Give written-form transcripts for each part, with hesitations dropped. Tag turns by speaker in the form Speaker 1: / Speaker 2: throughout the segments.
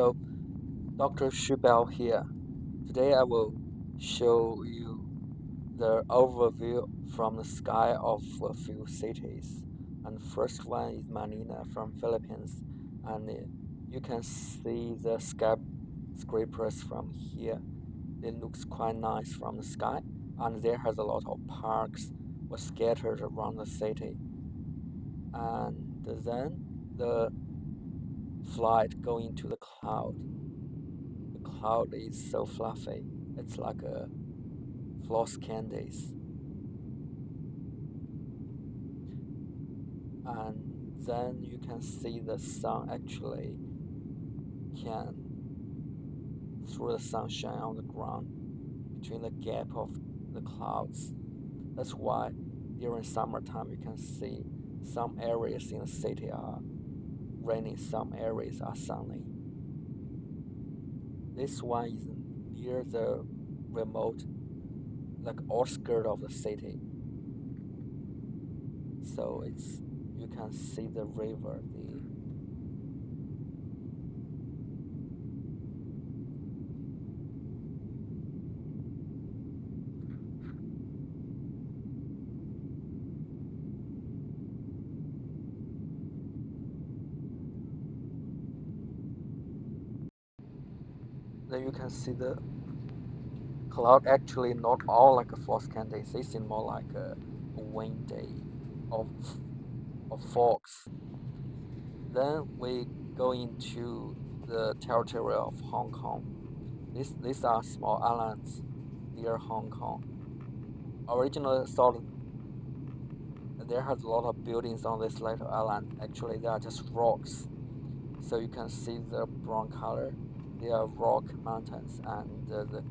Speaker 1: Hello, Dr. Shubel here. Today I will show you the overview from the sky of a few cities. And first one is Manila from Philippines, and you can see the skyscrapers from here. It looks quite nice from the sky, and there has a lot of parks were scattered around the city. And then the flight going to the cloud. The cloud is so fluffy. It's like a floss candies. And then you can see the sun actually can through the sunshine on the ground between the gap of the clouds. That's why during summertime you can see some areas in the city are rainy, some areas are sunny. This one is near the remote, like outskirt of the city. So it's you can see the river, the then you can see the cloud actually not all like a floss candy. They seem more like a windy of fogs. Then we go into the territory of Hong Kong. These are small islands near Hong Kong. Originally thought there has a lot of buildings on this little island. Actually, they are just rocks. So you can see the brown color. They are rock mountains, and the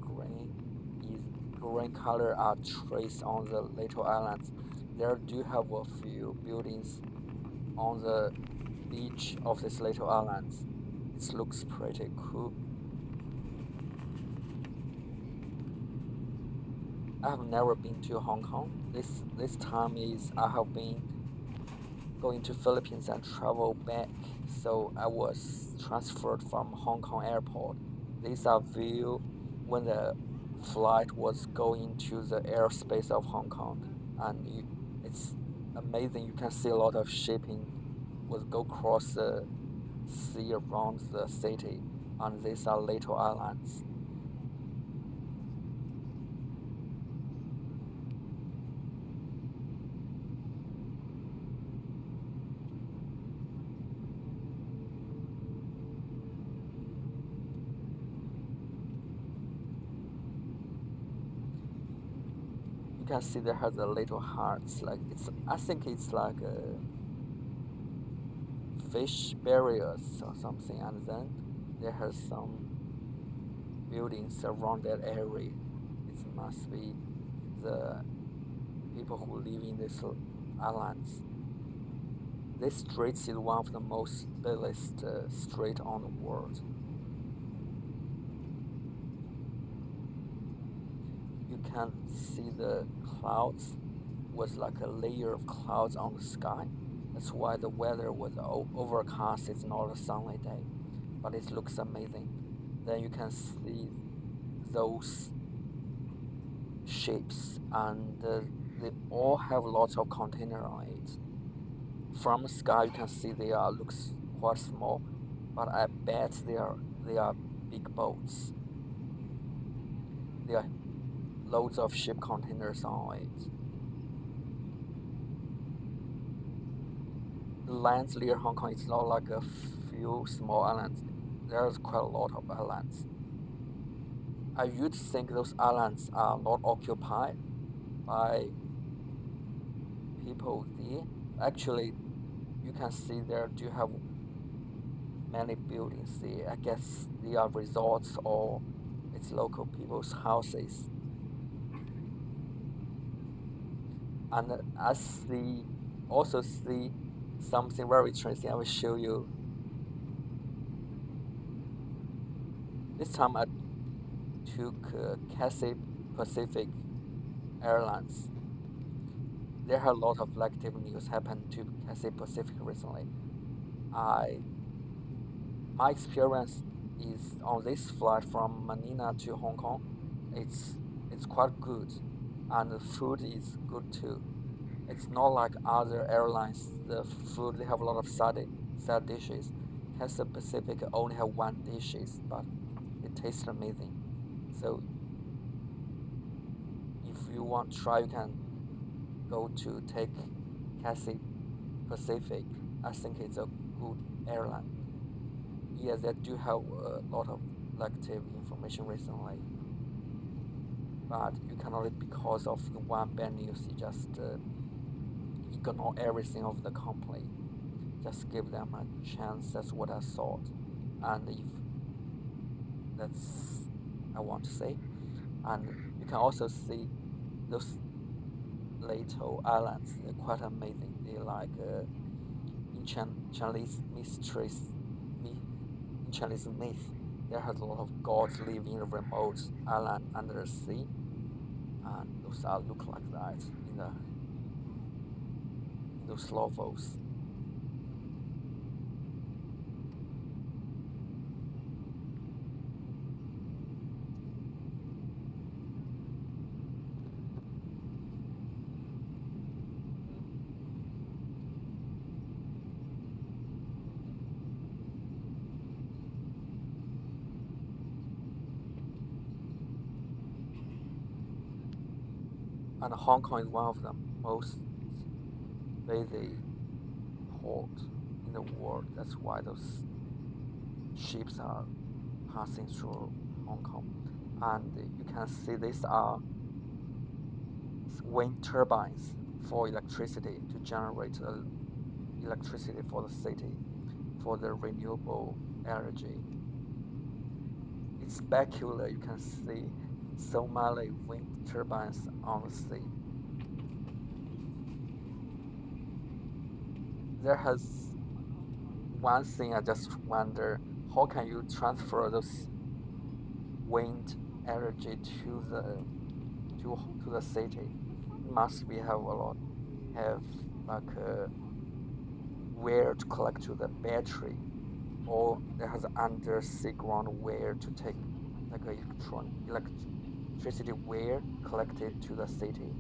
Speaker 1: green color are trees on the little islands. There do have a few buildings on the beach of this little islands. It looks pretty cool. I have never been to Hong Kong. This time is I have been going to Philippines and travel back. So I was transferred from Hong Kong airport. These are view when the flight was going to the airspace of Hong Kong, and it's amazing. You can see a lot of shipping would go across the sea around the city, and these are little islands. You can see there has a little hearts, like it's I think it's like a fish barriers or something, and then there has some buildings around that area. It must be the people who live in these islands. This street is one of the most busiest street on the world. You can see the clouds was like a layer of clouds on the sky. That's why the weather was overcast. It's not a sunny day, but it looks amazing. Then you can see those shapes, and they all have lots of container on it. From the sky, you can see they are looks quite small, but I bet they are big boats. There are loads of ship containers on it. The lands near Hong Kong is not like a few small islands. There's quite a lot of islands. I would think those islands are not occupied by people there. Actually, you can see there do have many buildings there. I guess they are resorts or it's local people's houses. And I also see something very interesting. I will show you. This time I took Cathay Pacific Airlines. There are a lot of negative news happened to Cathay Pacific recently. My experience is on this flight from Manila to Hong Kong, it's quite good, and the food is good too. It's not like other airlines. The food they have a lot of side dishes. Cathay Pacific only have one dishes, but it tastes amazing. So if you want to try, you can go to take Cathay Pacific. I think it's a good airline. Yes, they do have a lot of negative information recently, but you cannot, because of the one bad news, you just ignore everything of the complaint. Just give them a chance. That's what I thought, and if that's I want to say, and you can also see those little islands. They're quite amazing. They like in Chinese mysteries, in Chinese myth, there has a lot of gods living in a remote island under the sea, and those are look like that in those novels. And Hong Kong is one of the most busy port in the world. That's why those ships are passing through Hong Kong. And you can see these are wind turbines for electricity to generate electricity for the city, for the renewable energy. It's spectacular. You can see so many wind turbines on the sea. There has one thing I just wonder, how can you transfer those wind energy to the city? It must be have like where to collect to the battery, or there has undersea ground where to take like electricity where collected to the city.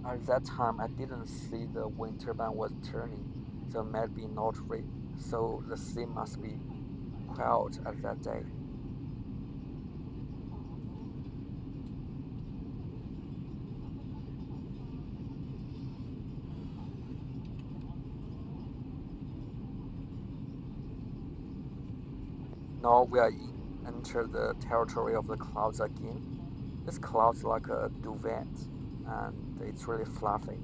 Speaker 1: At that time, I didn't see the wind turbine was turning, so maybe not so the sea must be quiet at that day. Now enter the territory of the clouds again. This cloud's like a duvet, and it's really fluffy.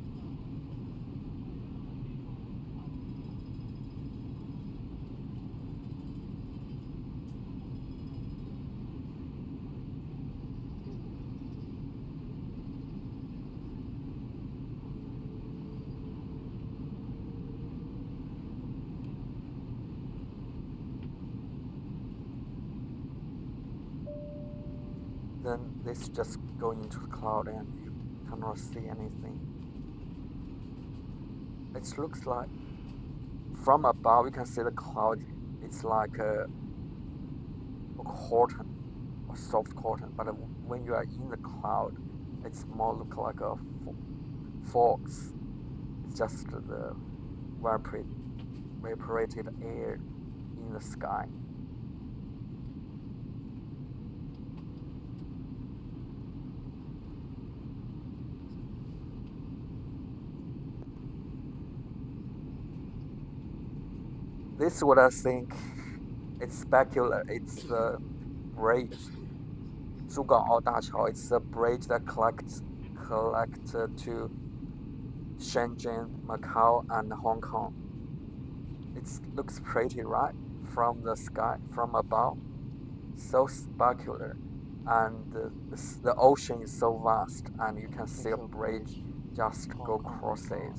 Speaker 1: Then this just going into the cloud and you cannot see anything. It looks like from above you can see the cloud. It's like a cotton or soft cotton, but when you are in the cloud, it's more look like a fox. It's just the evaporated air in the sky. This is what I think. It's spectacular. It's the bridge, 珠港澳大桥. It's a bridge that collect to Shenzhen, Macau, and Hong Kong. It looks pretty, right? From the sky, from above, so spectacular, and the ocean is so vast, and you can see a bridge just go across it.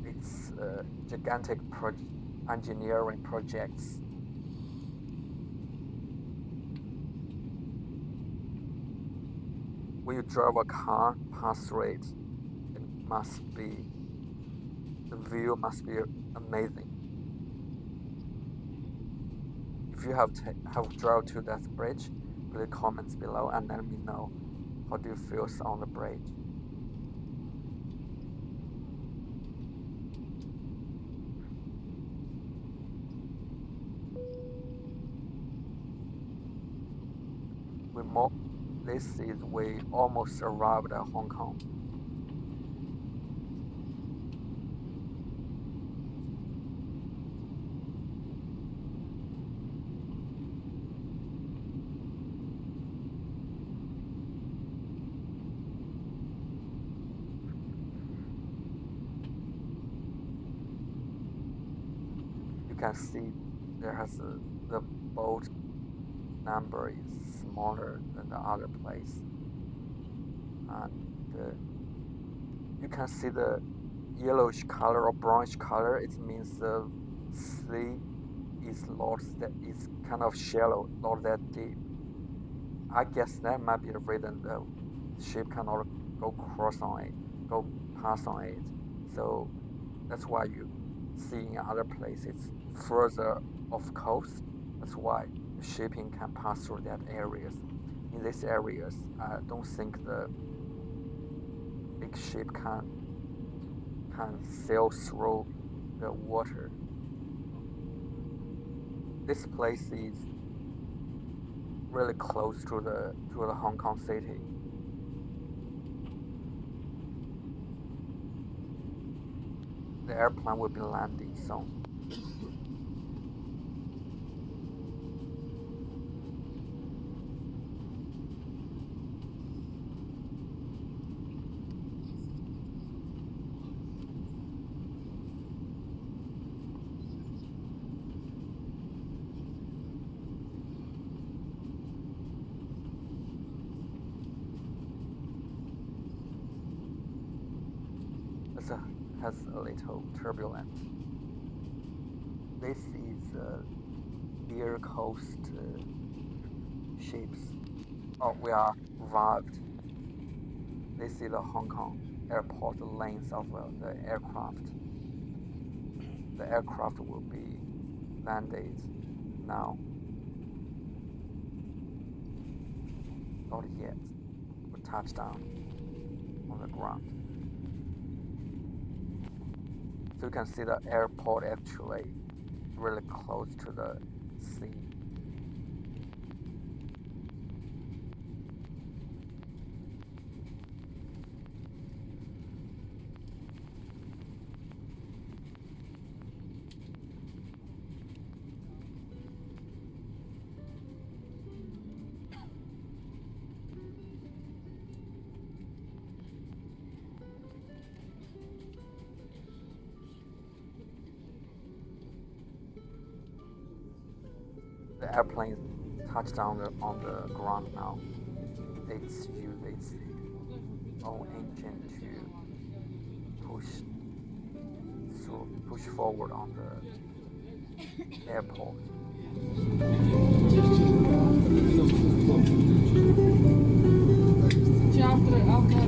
Speaker 1: It's gigantic engineering projects. When you drive a car past it, it must be The view must be amazing. If you have drove to that bridge, please comment below and let me know how do you feel on the bridge. We almost arrived at Hong Kong. You can see there has the boat number is smaller than the other place, and you can see the yellowish color or brownish color. It means the sea is kind of shallow, not that deep. I guess that might be the reason the ship cannot go past on it. So that's why you see in other places further off coast. That's why the shipping can pass through that areas. In these areas, I don't think the big ship can sail through the water. This place is really close to the Hong Kong city. The airplane will be landing soon. Has a little turbulent. This is near coast ships. Oh, we are arrived. This is the Hong Kong airport lanes of the aircraft. The aircraft will be landed now. Not yet. We touch down on the ground. So you can see the airport actually really close to the sea. The airplane touched down on the ground now. It's used its own engine to push forward on the airport.